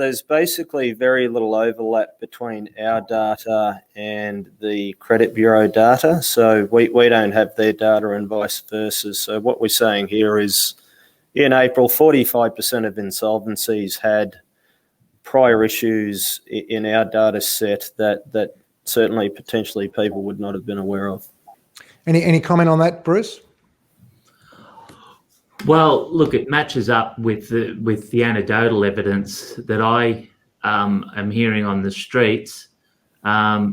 there's basically very little overlap between our data and the credit bureau data. So we don't have their data and vice versa. So what we're saying here is in April, 45% of insolvencies had prior issues in our data set that certainly potentially people would not have been aware of. Any comment on that, Bruce? Well, look, it matches up with the anecdotal evidence that I am hearing on the streets. My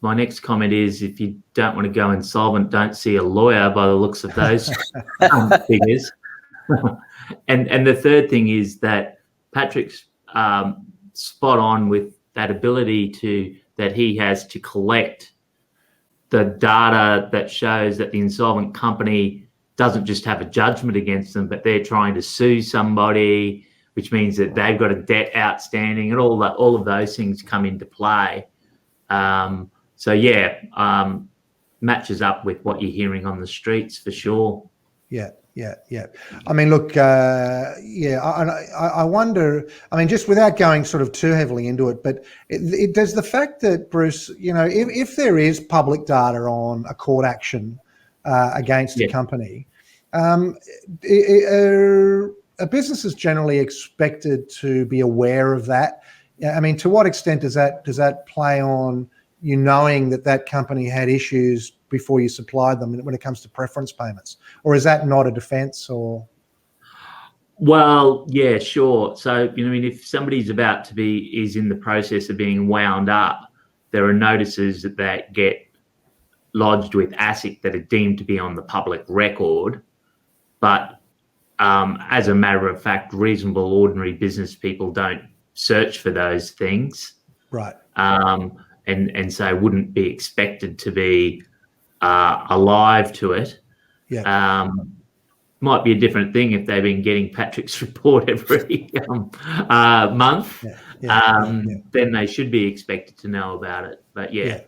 next comment is, if you don't want to go insolvent, don't see a lawyer, by the looks of those figures. And the third thing is that Patrick's spot on with that ability that he has to collect the data that shows that the insolvent company doesn't just have a judgment against them, but they're trying to sue somebody, which means that they've got a debt outstanding, and all of those things come into play. Matches up with what you're hearing on the streets for sure. Yeah. I mean, look, I wonder, I mean, just without going sort of too heavily into it, but it does the fact that, Bruce, if there is public data on a court action against a company, are businesses generally expected to be aware of that? I mean, to what extent does that play on you knowing that company had issues before you supplied them when it comes to preference payments? Or is that not a defence? Or? Well, yeah, sure. So, if somebody's is in the process of being wound up, there are notices that get lodged with ASIC that are deemed to be on the public record. But as a matter of fact, reasonable, ordinary business people don't search for those things. Right. And so wouldn't be expected to be alive to it. Yeah. Might be a different thing if they've been getting Patrick's report every month. Then they should be expected to know about it. But yeah.